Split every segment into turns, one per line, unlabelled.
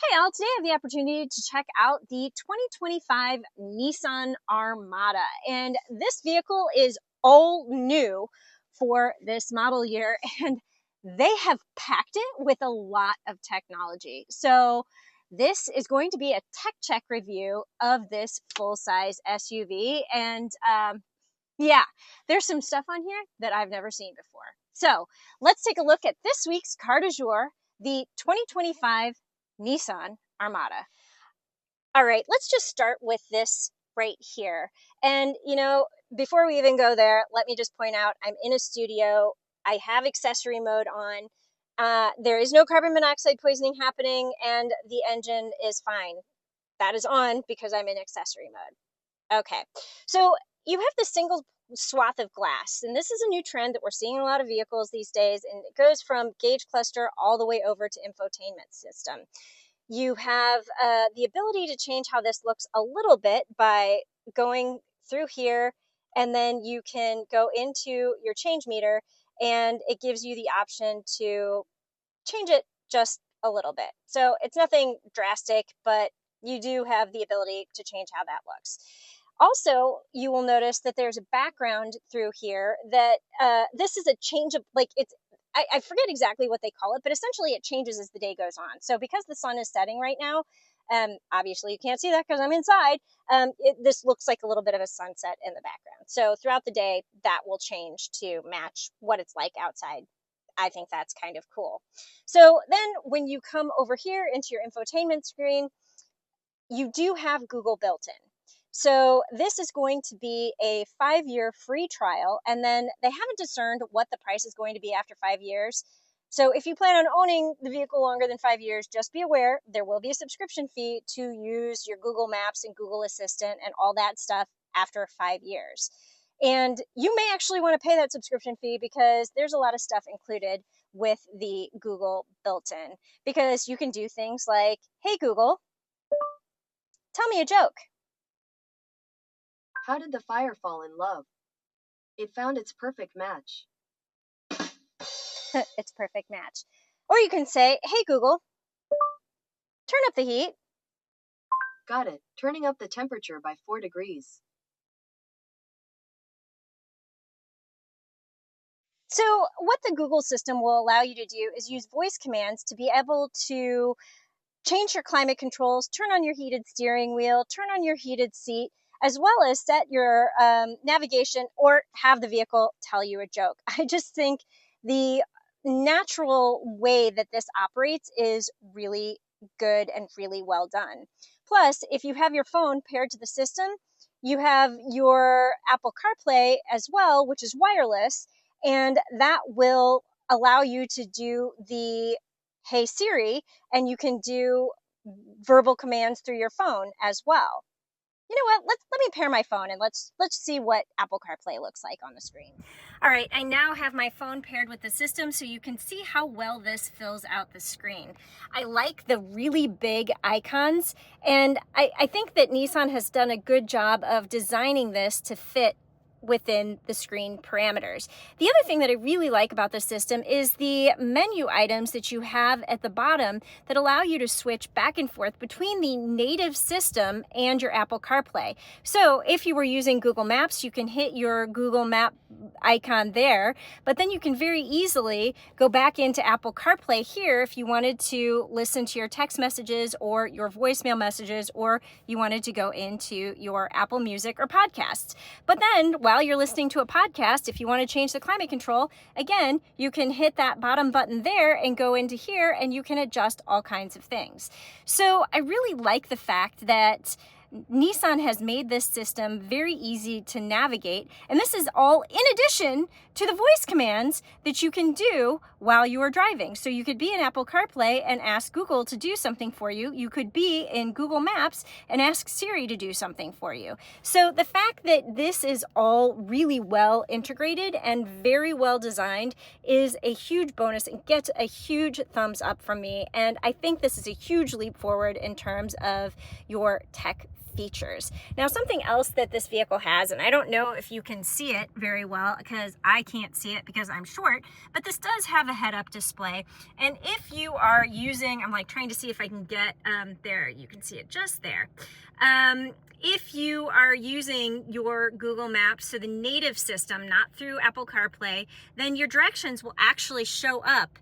Hey all, today I have the opportunity to check out the 2025 Nissan Armada, and this vehicle is all new for this model year, and they have packed it with a lot of technology. So this is going to be a tech check review of this full-size SUV, and yeah, there's some stuff on here that I've never seen before. So let's take a look at this week's car du jour, the 2025 Nissan Armada. All right, let's just start with this right here. And, before we even go there, let me just point out I'm in a studio. I have accessory mode on. There is no carbon monoxide poisoning happening, and the engine is fine. That is on because I'm in accessory mode. Okay, so you have the single swath of glass, and this is a new trend that we're seeing in a lot of vehicles these days, and it goes from gauge cluster all the way over to infotainment system. You have the ability to change how this looks a little bit by going through here, and then you can go into your change meter, and it gives you the option to change it just a little bit. So it's nothing drastic, but you do have the ability to change how that looks. Also, you will notice that there's a background through here that this is a change of, I forget exactly what they call it, but essentially it changes as the day goes on. So because the sun is setting right now, obviously you can't see that because I'm inside, this looks like a little bit of a sunset in the background. So throughout the day, that will change to match what it's like outside. I think that's kind of cool. So then when you come over here into your infotainment screen, you do have Google built in. So this is going to be a 5-year free trial, and then they haven't discerned what the price is going to be after 5 years. So if you plan on owning the vehicle longer than 5 years, just be aware there will be a subscription fee to use your Google Maps and Google Assistant and all that stuff after 5 years. And you may actually want to pay that subscription fee because there's a lot of stuff included with the Google built-in, because you can do things like, hey Google, tell me a joke.
How did the fire fall in love? It found its perfect match.
It's perfect match. Or you can say, hey Google, turn up the heat.
Got it. Turning up the temperature by 4 degrees.
So what the Google system will allow you to do is use voice commands to be able to change your climate controls, turn on your heated steering wheel, turn on your heated seat, as well as set your navigation or have the vehicle tell you a joke. I just think the natural way that this operates is really good and really well done. Plus, if you have your phone paired to the system, you have your Apple CarPlay as well, which is wireless, and that will allow you to do the Hey Siri, and you can do verbal commands through your phone as well. You know what? Let me pair my phone and let's see what Apple CarPlay looks like on the screen. All right, I now have my phone paired with the system so you can see how well this fills out the screen. I like the really big icons, and I think that Nissan has done a good job of designing this to fit within the screen parameters. The other thing that I really like about the system is the menu items that you have at the bottom that allow you to switch back and forth between the native system and your Apple CarPlay. So if you were using Google Maps, you can hit your Google Map icon there, but then you can very easily go back into Apple CarPlay here if you wanted to listen to your text messages or your voicemail messages, or you wanted to go into your Apple Music or podcasts. But then while you're listening to a podcast, if you want to change the climate control, again, you can hit that bottom button there and go into here and you can adjust all kinds of things. So I really like the fact that Nissan has made this system very easy to navigate, and this is all in addition to the voice commands that you can do while you are driving. So you could be in Apple CarPlay and ask Google to do something for you. You could be in Google Maps and ask Siri to do something for you. So the fact that this is all really well integrated and very well designed is a huge bonus and gets a huge thumbs up from me. And I think this is a huge leap forward in terms of your tech features. Now, something else that this vehicle has, and I don't know if you can see it very well because I can't see it because I'm short, but this does have a head-up display. And if you are using, I'm like trying to see if I can get there, you can see it just there. If you are using your Google Maps, so the native system, not through Apple CarPlay, then your directions will actually show up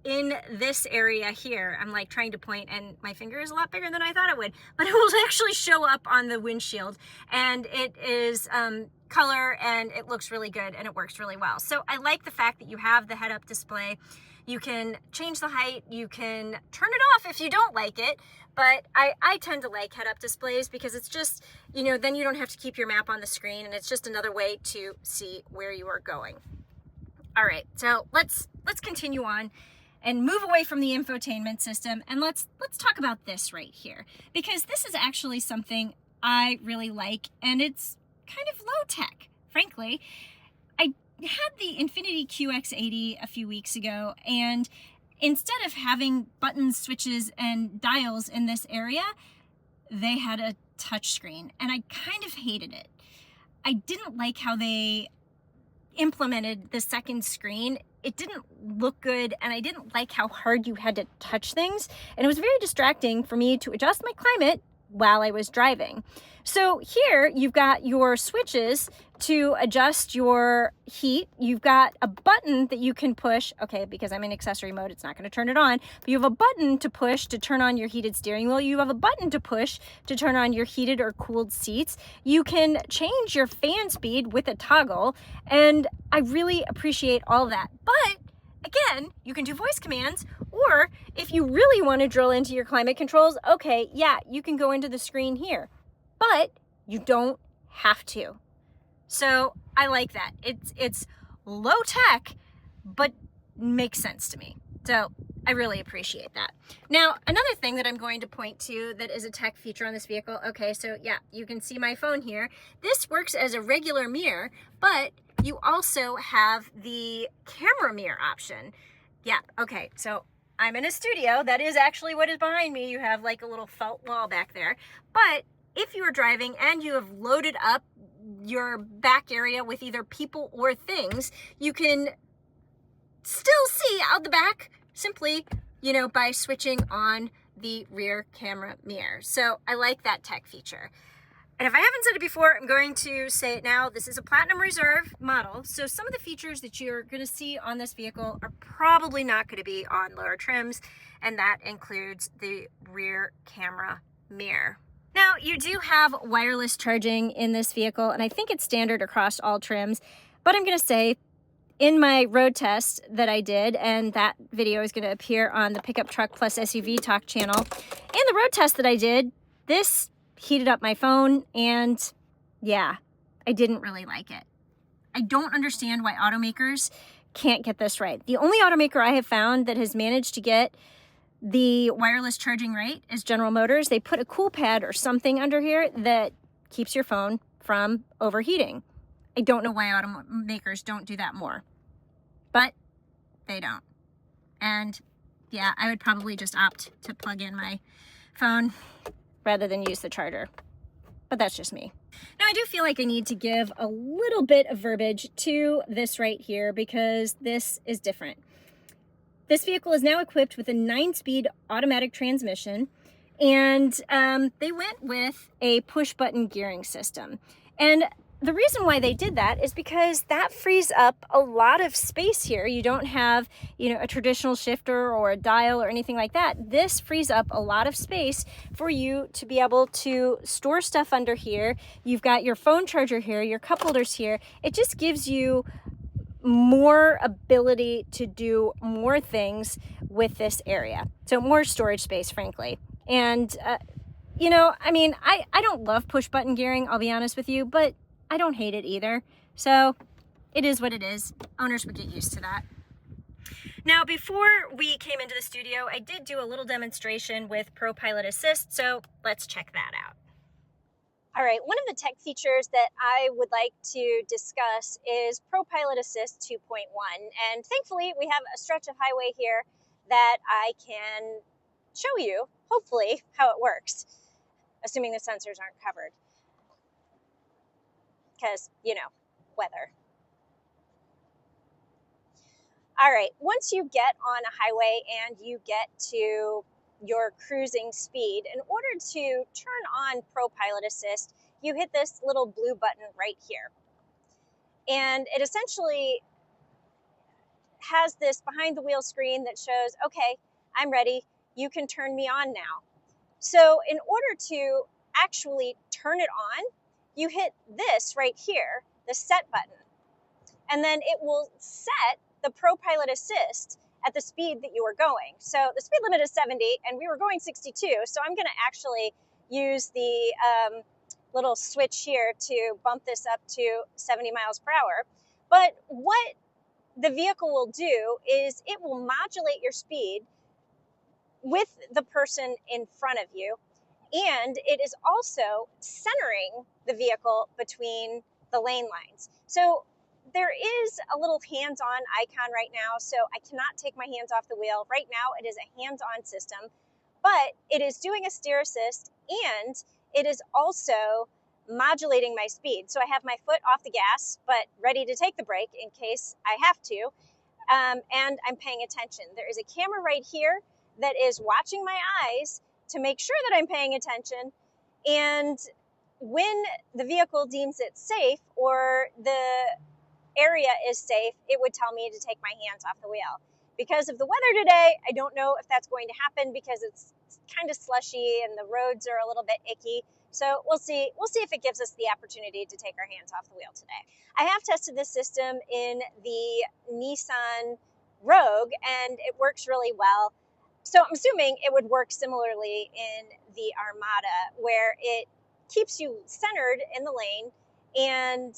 in this area here. I'm like trying to point and my finger is a lot bigger than I thought it would, but it will actually show up on the windshield, and it is color and it looks really good and it works really well. So I like the fact that you have the head-up display. You can change the height, you can turn it off if you don't like it, but I tend to like head-up displays because it's just, you know, then you don't have to keep your map on the screen and it's just another way to see where you are going. All right, so let's continue on and move away from the infotainment system, and let's talk about this right here, because this is actually something I really like, and it's kind of low tech, frankly. I had the Infiniti QX80 a few weeks ago, and instead of having buttons, switches, and dials in this area, they had a touch screen, and I kind of hated it. I didn't like how they implemented the second screen. It didn't look good, and I didn't like how hard you had to touch things, and it was very distracting for me to adjust my climate while I was driving. So here you've got your switches to adjust your heat. You've got a button that you can push. Okay, because I'm in accessory mode, it's not going to turn it on, but you have a button to push to turn on your heated steering wheel. You have a button to push to turn on your heated or cooled seats. You can change your fan speed with a toggle, and I really appreciate all that. But again, you can do voice commands, or if you really want to drill into your climate controls, okay, yeah, you can go into the screen here, but you don't have to. So I like that. It's low tech, but makes sense to me. So I really appreciate that. Now, another thing that I'm going to point to that is a tech feature on this vehicle. Okay, so yeah, you can see my phone here. This works as a regular mirror, but you also have the camera mirror option. Yeah, okay, so I'm in a studio. That is actually what is behind me. You have like a little felt wall back there. But if you are driving and you have loaded up your back area with either people or things, you can still see out the back simply, you know, by switching on the rear camera mirror. So I like that tech feature. And if I haven't said it before, I'm going to say it now. This is a Platinum Reserve model, so some of the features that you're going to see on this vehicle are probably not going to be on lower trims, and that includes the rear camera mirror. Now, you do have wireless charging in this vehicle, and I think it's standard across all trims, but I'm going to say in my road test that I did, and that video is going to appear on the Pickup Truck Plus SUV Talk channel, in the road test that I did, this heated up my phone, and yeah, I didn't really like it. I don't understand why automakers can't get this right. The only automaker I have found that has managed to get the wireless charging right is General Motors. They put a cool pad or something under here that keeps your phone from overheating. I don't know why automakers don't do that more, but they don't. And yeah, I would probably just opt to plug in my phone rather than use the charger. But that's just me. Now, I do feel like I need to give a little bit of verbiage to this right here because this is different. This vehicle is now equipped with a 9-speed automatic transmission, and they went with a push-button gearing system. And the reason why they did that is because that frees up a lot of space here. You don't have, you know, a traditional shifter or a dial or anything like that. This frees up a lot of space for you to be able to store stuff under here. You've got your phone charger here, your cup holders here. It just gives you more ability to do more things with this area. So more storage space, frankly. And, you know, I mean, I don't love push button gearing, I'll be honest with you, but I don't hate it either. So it is what it is. Owners would get used to that. Now, before we came into the studio, I did do a little demonstration with ProPilot Assist, so let's check that out. All right, one of the tech features that I would like to discuss is ProPilot Assist 2.1. And thankfully, we have a stretch of highway here that I can show you, hopefully, how it works. assuming the sensors aren't covered, because, you know, weather. All right, once you get on a highway and you get to your cruising speed, in order to turn on ProPilot Assist, you hit this little blue button right here. And it essentially has this behind the wheel screen that shows, okay, I'm ready, you can turn me on now. So in order to actually turn it on, you hit this right here, the set button. And then it will set the ProPilot Assist at the speed that you are going. So the speed limit is 70 and we were going 62. So I'm gonna actually use the little switch here to bump this up to 70 miles per hour. But what the vehicle will do is it will modulate your speed with the person in front of you. And it is also centering the vehicle between the lane lines. So there is a little hands-on icon right now, so I cannot take my hands off the wheel. Right now, it is a hands-on system, but it is doing a steer assist, and it is also modulating my speed. So I have my foot off the gas, but ready to take the brake in case I have to, and I'm paying attention. There is a camera right here that is watching my eyes to make sure that I'm paying attention, and when the vehicle deems it safe or the area is safe, it would tell me to take my hands off the wheel. Because of the weather today, I don't know if that's going to happen because it's kind of slushy and the roads are a little bit icky. So we'll see if it gives us the opportunity to take our hands off the wheel today. I have tested this system in the Nissan Rogue and it works really well. So I'm assuming it would work similarly in the Armada, where it keeps you centered in the lane and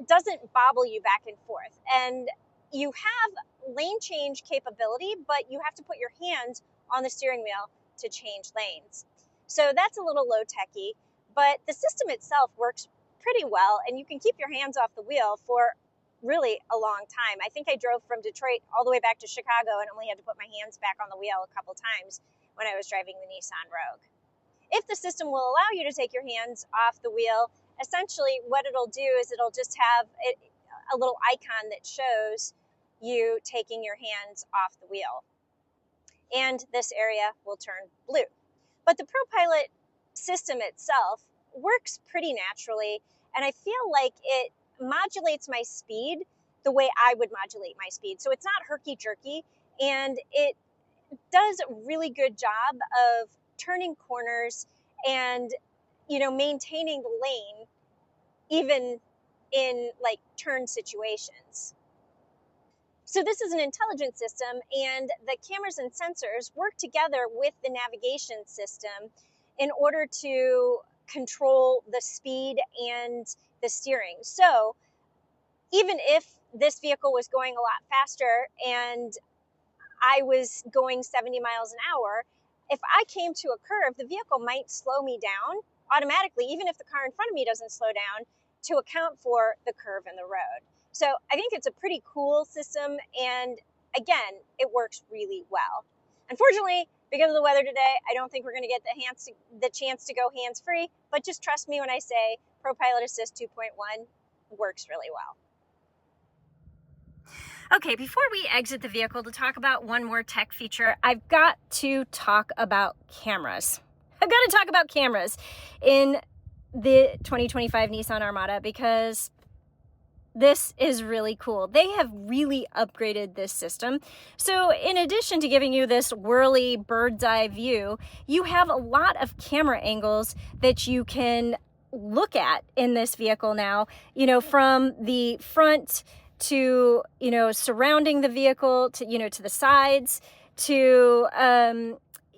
doesn't bobble you back and forth. And you have lane change capability, but you have to put your hand on the steering wheel to change lanes. So that's a little low techy, but the system itself works pretty well, and you can keep your hands off the wheel for really a long time. I think I drove from Detroit all the way back to Chicago and only had to put my hands back on the wheel a couple times when I was driving the Nissan Rogue. If the system will allow you to take your hands off the wheel, essentially what it'll do is it'll just have a little icon that shows you taking your hands off the wheel. And this area will turn blue. But the ProPilot system itself works pretty naturally, and I feel like it modulates my speed the way I would modulate my speed. So it's not herky-jerky, and it does a really good job of turning corners and, you know, maintaining the lane even in like turn situations. So this is an intelligent system, and the cameras and sensors work together with the navigation system in order to control the speed and the steering. So even if this vehicle was going a lot faster and I was going 70 miles an hour, if I came to a curve, the vehicle might slow me down automatically, even if the car in front of me doesn't slow down, to account for the curve in the road. So I think it's a pretty cool system, and again, it works really well. Unfortunately, because of the weather today, I don't think we're going to get the chance to go hands-free, but just trust me when I say ProPilot Assist 2.1 works really well. Okay, before we exit the vehicle to talk about one more tech feature, I've got to talk about cameras. I've got to talk about cameras in the 2025 Nissan Armada because this is really cool. They have really upgraded this system. So in addition to giving you this whirly bird's eye view, you have a lot of camera angles that you can look at in this vehicle now, you know, from the front to, you know, surrounding the vehicle to, you know, to the sides to,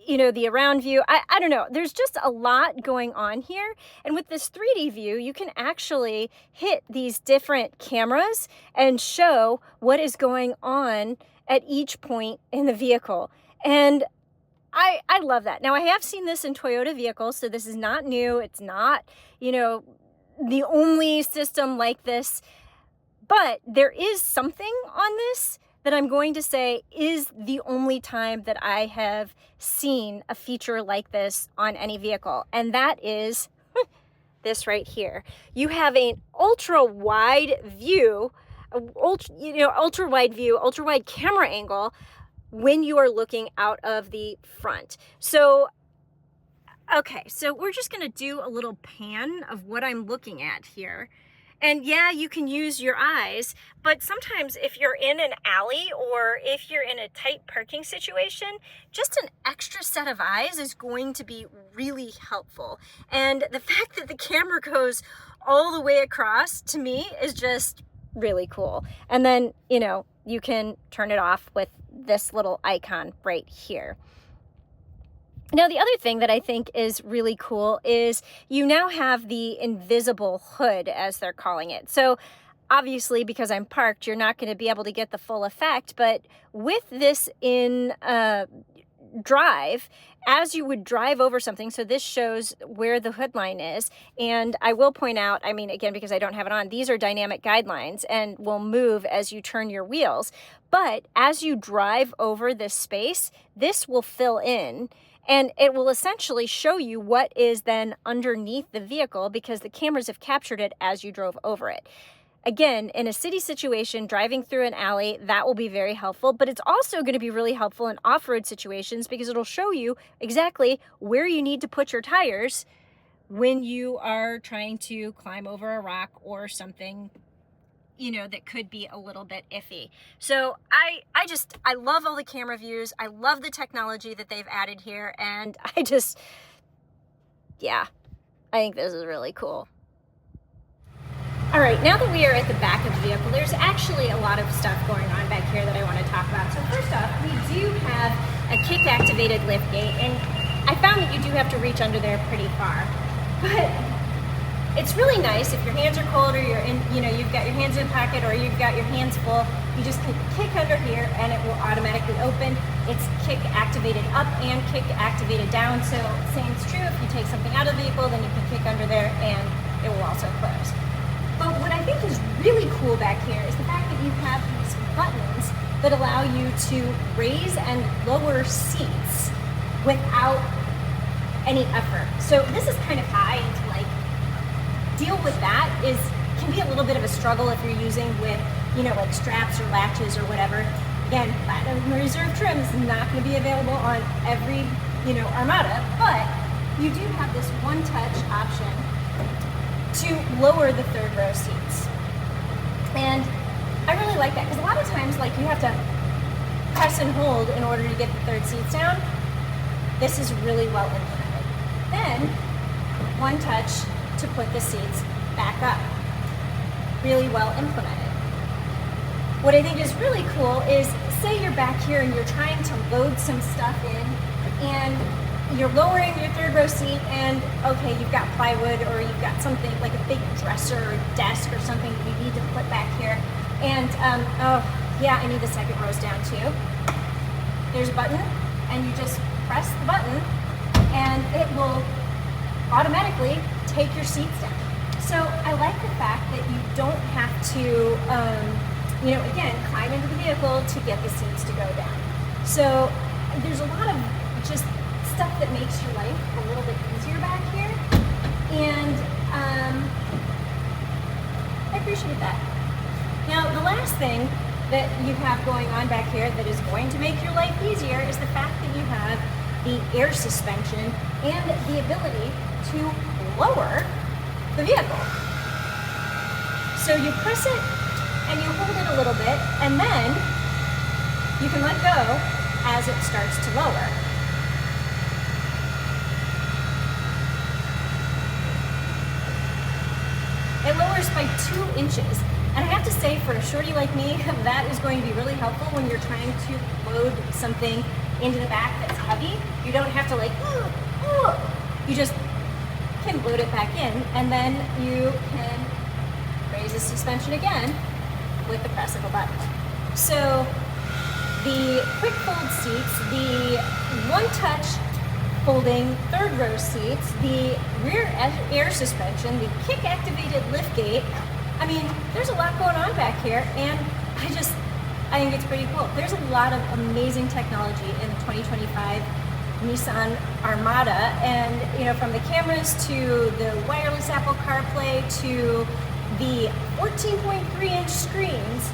you know, the around view. I don't know. There's just a lot going on here. And with this 3D view, you can actually hit these different cameras and show what is going on at each point in the vehicle. And I love that. Now, I have seen this in Toyota vehicles, so this is not new. It's not, you know, the only system like this. But there is something on this that I'm going to say is the only time that I have seen a feature like this on any vehicle, and that is this right here. You have an ultra wide view, ultra wide camera angle when you are looking out of the front. So okay, so we're just gonna do a little pan of what I'm looking at here. And yeah, you can use your eyes, but sometimes if you're in an alley or if you're in a tight parking situation, just an extra set of eyes is going to be really helpful. And the fact that the camera goes all the way across, to me, is just really cool. And then, you know, you can turn it off with this little icon right here. Now, the other thing that I think is really cool is you now have the invisible hood, as they're calling it. So obviously, because I'm parked, you're not going to be able to get the full effect. But with this in drive, as you would drive over something, so this shows where the hood line is. And I will point out, I mean, again, because I don't have it on, these are dynamic guidelines and will move as you turn your wheels. But as you drive over this space, this will fill in. And it will essentially show you what is then underneath the vehicle because the cameras have captured it as you drove over it. Again, in a city situation, driving through an alley, that will be very helpful, but it's also going to be really helpful in off-road situations because it'll show you exactly where you need to put your tires when you are trying to climb over a rock or something, you know, that could be a little bit iffy. So I love all the camera views. I love the technology that they've added here. And yeah, I think this is really cool. All right, now that we are at the back of the vehicle, there's actually a lot of stuff going on back here that I want to talk about. So first off, we do have a kick-activated liftgate, and I found that you do have to reach under there pretty far. But it's really nice if your hands are cold or you're in, you know, you've got your hands in a pocket or you've got your hands full, you just can kick under here and it will automatically open. It's kick activated up and kick activated down. So same is true if you take something out of the vehicle, then you can kick under there and it will also close. But what I think is really cool back here is the fact that you have these buttons that allow you to raise and lower seats without any effort. So this is kind of high, and to like deal with that can be a little bit of a struggle if you're using with, you know, like straps or latches or whatever. Again, Platinum Reserve trim is not going to be available on every, you know, Armada, but you do have this one-touch option to lower the third row seats. And I really like that because a lot of times, like, you have to press and hold in order to get the third seats down. This is really well implemented. Then, one touch to put the seats back up. Really well implemented. What I think is really cool is, say you're back here and you're trying to load some stuff in and you're lowering your third row seat and okay, you've got plywood or you've got something like a big dresser or desk or something that you need to put back here. And oh yeah, I need the second rows down too. There's a button and you just press the button and it will automatically take your seats down. So I like the fact that you don't have to, you know, again, climb into the vehicle to get the seats to go down. So there's a lot of just stuff that makes your life a little bit easier back here. And I appreciate that. Now, the last thing that you have going on back here that is going to make your life easier is the fact that you have the air suspension and the ability to lower the vehicle. So you press it and you hold it a little bit and then you can let go as it starts to lower. It lowers by 2 inches. And I have to say, for a shorty like me, that is going to be really helpful when you're trying to load something into the back that's heavy. You don't have to like, you just can load it back in, and then you can raise the suspension again with the press of a button. So the quick fold seats, the one-touch folding third row seats, the rear air suspension, the kick-activated liftgate. I mean, there's a lot going on back here, and I think it's pretty cool. There's a lot of amazing technology in the 2025 Nissan Armada, and from the cameras to the wireless Apple CarPlay to the 14.3-inch screens,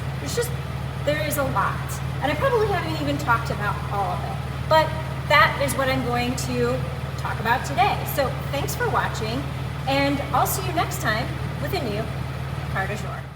there is a lot. And I probably haven't even talked about all of it, but that is what I'm going to talk about today. So thanks for watching, and I'll see you next time with a new car du jour.